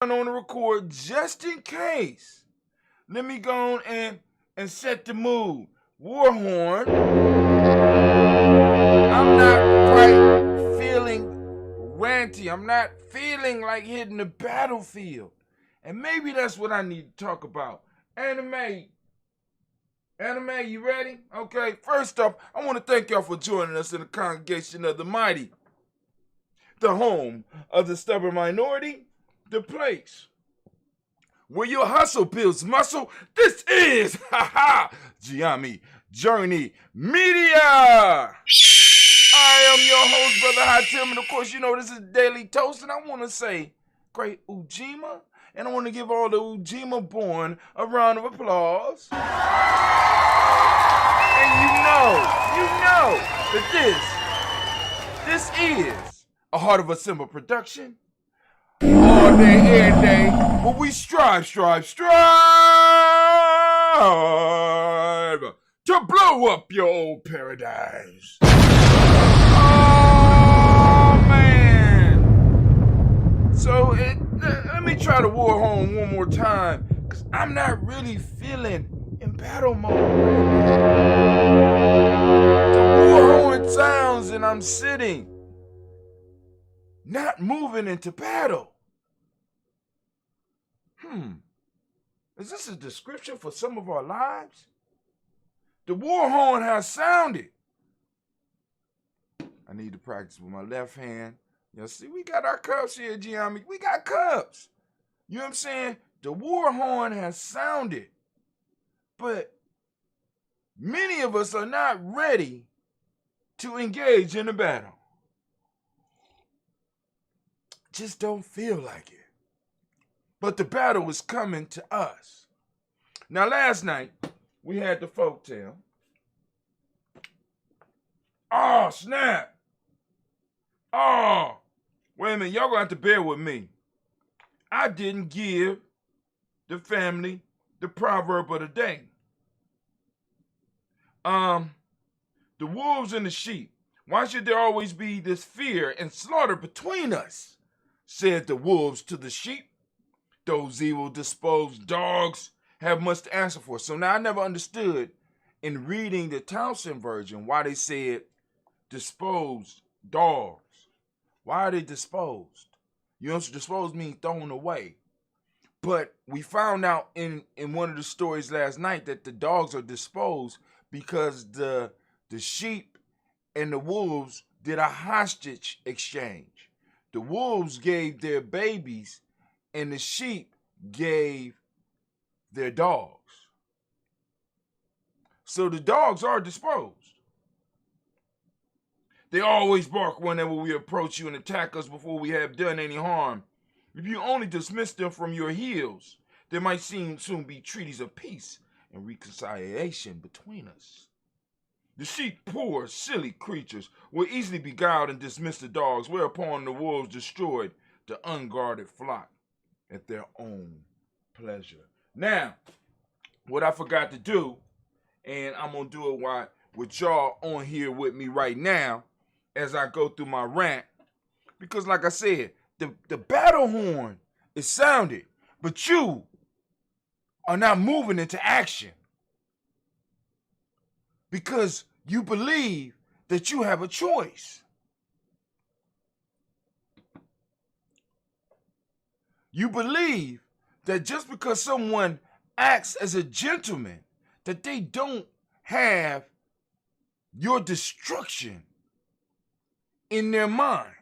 on the record just in case. Let me go on and set the mood. Warhorn, I'm not quite feeling ranty. I'm not feeling like hitting the battlefield. And maybe that's what I need to talk about. Anime, you ready? Okay, first off, I want to thank y'all for joining us in the congregation of the mighty, the home of the stubborn minority, the place where your hustle builds muscle. This is Giami Journey Media. I am your host, Brother High Tim, and of course, you know this is Daily Toast, and I want to say great Ujima, and I want to give all the Ujima born a round of applause. And you know that this is a Heart of a Simba production. All day, every day, where we strive to blow up your old paradise. Oh, man. So, let me try to Warhorn one more time, because I'm not really feeling in battle mode. The Warhorn sounds and I'm sitting, not moving into battle. Is this a description for some of our lives? The Warhorn has sounded. I need to practice with my left hand. See, we got our cups here, Giami. We got cups. You know what I'm saying? The Warhorn has sounded. But many of us are not ready to engage in the battle. Just don't feel like it. But the battle is coming to us. Now, last night, we had the folktale. Oh, snap. Oh, wait a minute. Y'all gonna have to bear with me. I didn't give the family the proverb of the day. The wolves and the sheep. Why should there always be this fear and slaughter between us? Said the wolves to the sheep. Those evil disposed dogs have much to answer for. So now I never understood in reading the Townsend version why they said disposed dogs. Why are they disposed? You know, disposed means thrown away. But we found out in one of the stories last night that the dogs are disposed because the sheep and the wolves did a hostage exchange. The wolves gave their babies and the sheep gave their dogs. So the dogs are disposed. They always bark whenever we approach you and attack us before we have done any harm. If you only dismiss them from your heels, there might soon be treaties of peace and reconciliation between us. The sheep, poor, silly creatures, will easily beguiled and dismiss the dogs, whereupon the wolves destroyed the unguarded flock at their own pleasure. Now, what I forgot to do, and I'm going to do it with y'all on here with me right now as I go through my rant, because like I said, the battle horn is sounded, but you are not moving into action because you believe that you have a choice. You believe that just because someone acts as a gentleman, that they don't have your destruction in their mind.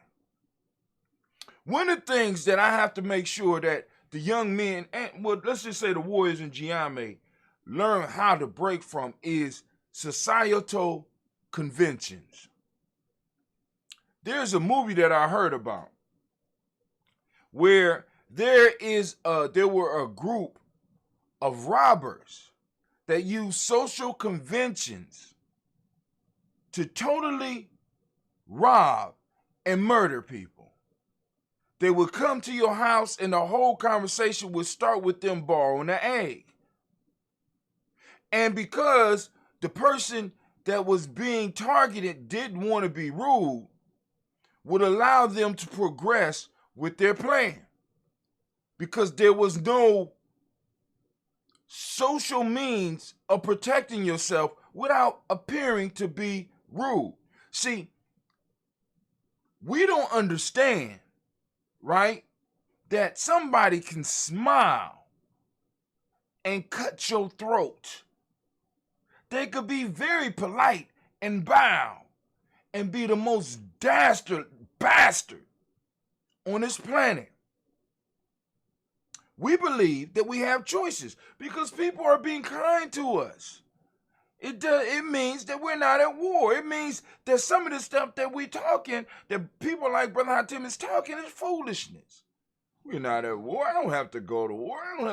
One of the things that I have to make sure that the young men, and well, let's just say the warriors in Giame, learn how to break from is societal conventions. There's a movie that I heard about where there were a group of robbers that used social conventions to totally rob and murder people. They would come to your house and the whole conversation would start with them borrowing an egg. And because the person that was being targeted didn't want to be rude, would allow them to progress with their plan. because there was no social means of protecting yourself without appearing to be rude. See, we don't understand, right, that somebody can smile and cut your throat. They could be very polite and bow and be the most dastard bastard on this planet. We believe that we have choices because people are being kind to us. It means that we're not at war. It means that some of the stuff that we talking, that people like Brother Hatim is talking, is foolishness. We're not at war. I don't have to go to war. I don't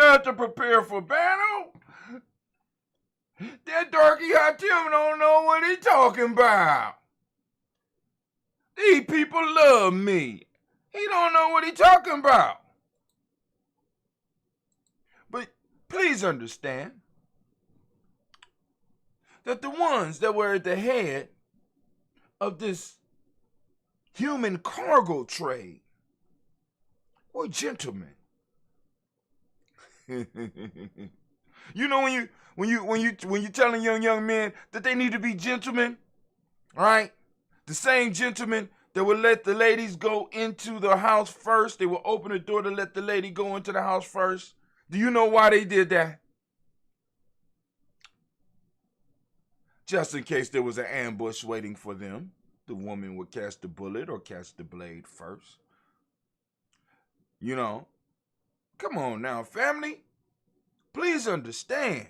have to prepare for battle. That darky Hatim don't know what he talking about. These people love me. He don't know what he talking about. But please understand that the ones that were at the head of this human cargo trade were gentlemen. You know when you telling young men that they need to be gentlemen, right? The same gentlemen that would let the ladies go into the house first. They will open the door to let the lady go into the house first. Do you know why they did that? Just in case there was an ambush waiting for them, the woman would catch the bullet or catch the blade first. You know, come on now, family. Please understand.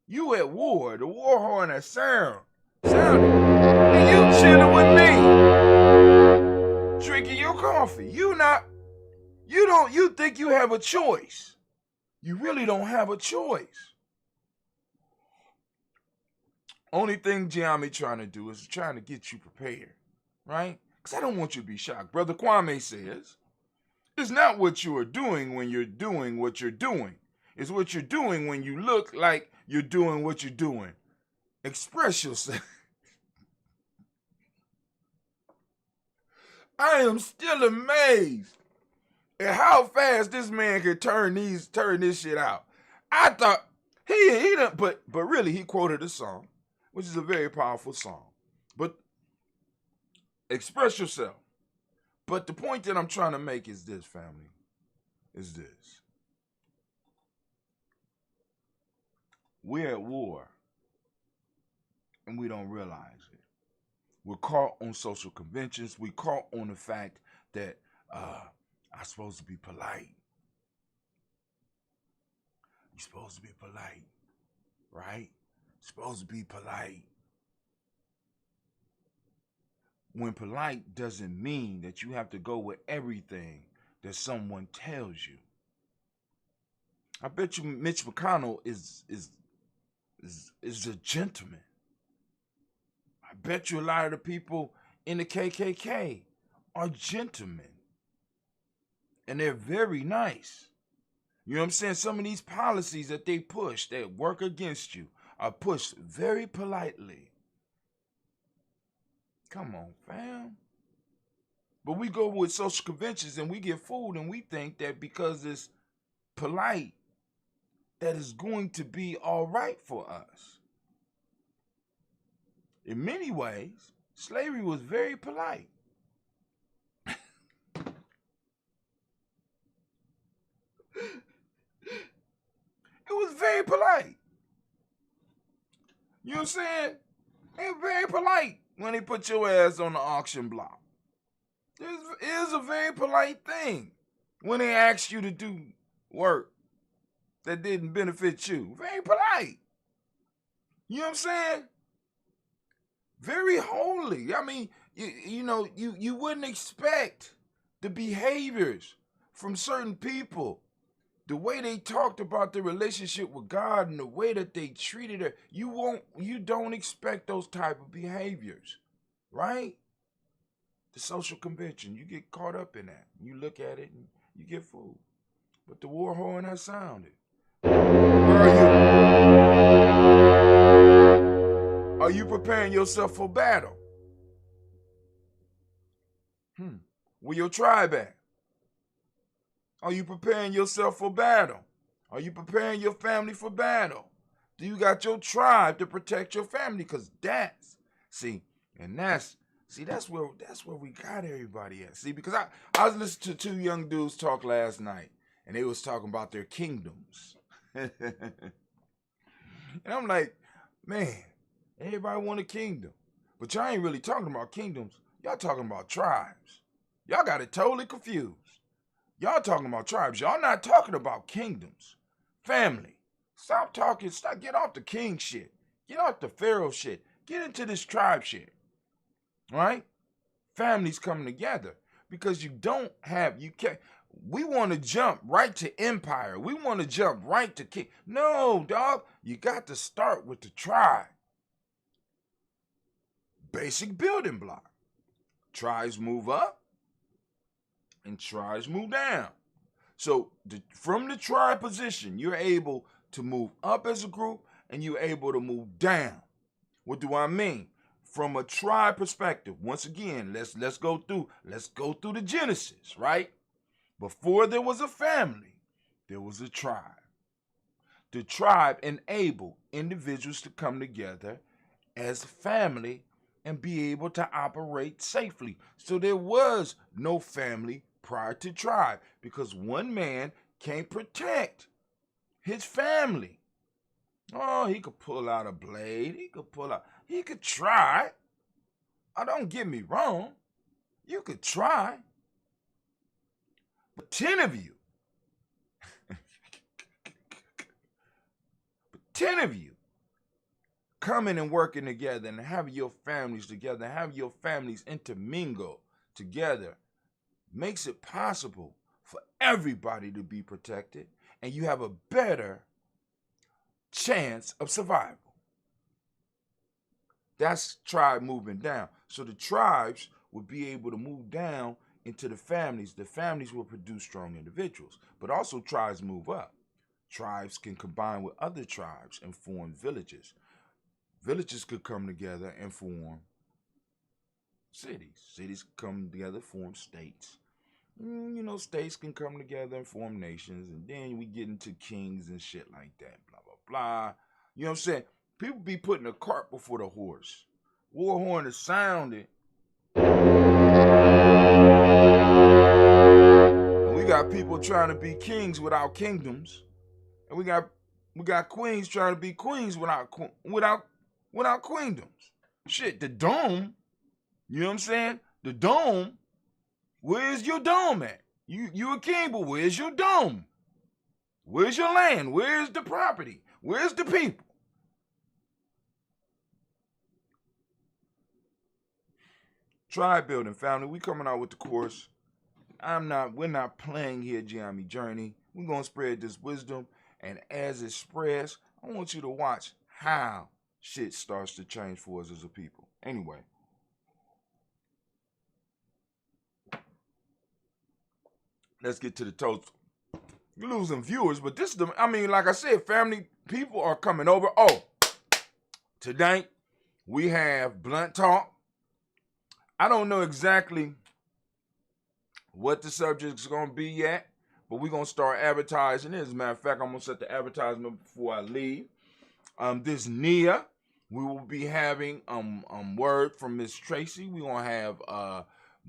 You at war, the Warhorn has sounded, and you chilling with me, drinking your coffee. You think you have a choice. You really don't have a choice. Only thing Giammi trying to do is trying to get you prepared, right? Because I don't want you to be shocked. Brother Kwame says, it's not what you are doing when you're doing what you're doing. It's what you're doing when you look like you're doing what you're doing. Express yourself. I am still amazed at how fast this man could turn this shit out. I thought he done, but really he quoted a song, which is a very powerful song. But express yourself. But the point that I'm trying to make is this, family, is this. We're at war, and we don't realize it. We're caught on social conventions. We're caught on the fact that I'm supposed to be polite. You're supposed to be polite, right? Supposed to be polite. When polite doesn't mean that you have to go with everything that someone tells you. I bet you Mitch McConnell is a gentleman. I bet you a lot of the people in the KKK are gentlemen. And they're very nice. You know what I'm saying? Some of these policies that they push that work against you are pushed very politely. Come on, fam. But we go with social conventions and we get fooled and we think that because it's polite, that is going to be all right for us. In many ways, slavery was very polite. It was very polite. You know what I'm saying? It was very polite when they put your ass on the auction block. It is a very polite thing when they asked you to do work that didn't benefit you. Very polite. You know what I'm saying? Very holy. I mean, you wouldn't expect the behaviors from certain people. The way they talked about their relationship with God and the way that they treated her, you don't expect those type of behaviors, right? The social convention, you get caught up in that. You look at it and you get fooled. But the war horn has sounded. Where are you? Are you preparing yourself for battle? Where your tribe at? Are you preparing yourself for battle? Are you preparing your family for battle? Do you got your tribe to protect your family? Because that's that's where we got everybody at. See, because I was listening to two young dudes talk last night, and they was talking about their kingdoms. And I'm like, man, everybody want a kingdom. But y'all ain't really talking about kingdoms. Y'all talking about tribes. Y'all got it totally confused. Y'all talking about tribes. Y'all not talking about kingdoms. Family. Stop talking. Get off the king shit. Get off the pharaoh shit. Get into this tribe shit. Right? Families coming together. Because you can't. We want to jump right to empire. We want to jump right to king. No, dog. You got to start with the tribe. Basic building block. Tribes move up and tribes move down. So from the tribe position, you're able to move up as a group and you're able to move down. What do I mean? From a tribe perspective, once again, let's go through the Genesis, right? Before there was a family, there was a tribe. The tribe enabled individuals to come together as family and be able to operate safely. So there was no family prior to tribe because one man can't protect his family. Oh, he could pull out a blade. He could try. Oh, don't get me wrong. You could try. But 10 of you, 10 of you coming and working together and having your families together, have your families intermingle together, makes it possible for everybody to be protected, and you have a better chance of survival. That's tribe moving down. So the tribes will be able to move down into the families. The families will produce strong individuals, but also tribes move up. Tribes can combine with other tribes and form villages. Villages could come together and form cities. Cities come together, form states. States can come together and form nations, and then we get into kings and shit like that, blah, blah, blah. You know what I'm saying? People be putting the cart before the horse. Warhorn is sounded. And we got people trying to be kings without kingdoms. And we got queens trying to be queens without queendoms. Shit, the dome, you know what I'm saying? The dome, where's your dome at? You a king, but where's your dome? Where's your land? Where's the property? Where's the people? Tribe building, family. We coming out with the course. We're not playing here, Gianni Journey. We're gonna spread this wisdom, and as it spreads, I want you to watch how shit starts to change for us as a people. Anyway. Let's get to the toast. You're losing viewers, but like I said, family, people are coming over. Oh, tonight we have Blunt Talk. I don't know exactly what the subject is going to be yet, but we're going to start advertising it. As a matter of fact, I'm going to set the advertisement before I leave. This Nia, we will be having word from Miss Tracy. We're going to have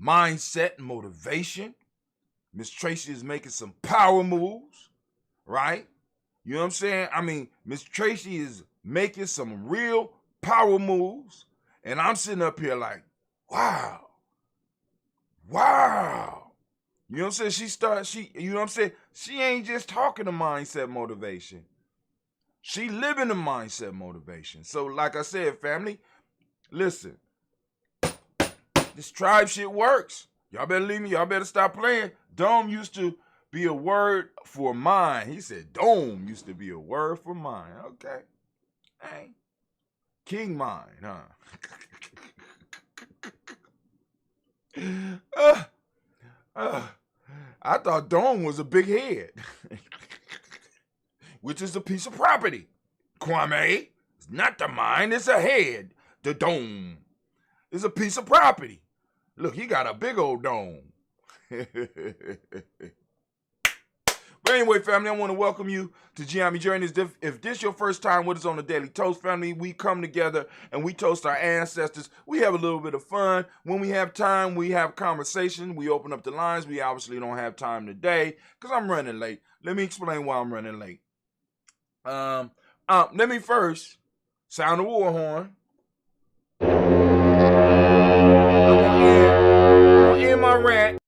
mindset and motivation. Miss Tracy is making some power moves, right? You know what I'm saying? Miss Tracy is making some real power moves, and I'm sitting up here like, wow. You know what I'm saying? You know what I'm saying? She ain't just talking to mindset motivation. She living the mindset motivation. So like I said, family, listen, this tribe shit works. Y'all better leave me. Y'all better stop playing. Dome used to be a word for mine. He said dome used to be a word for mine. Okay. Hey. King mine, huh? I thought dome was a big head, which is a piece of property. Kwame, it's not the mine, it's a head. The dome is a piece of property. Look, he got a big old dome. But anyway, family, I want to welcome you to Giammi Journeys. If this your first time with us on the Daily Toast, family, we come together and we toast our ancestors. We have a little bit of fun. When we have time, we have conversation. We open up the lines. We obviously don't have time today because I'm running late. Let me explain why I'm running late. Let me first sound the war horn. I'm gonna end my rant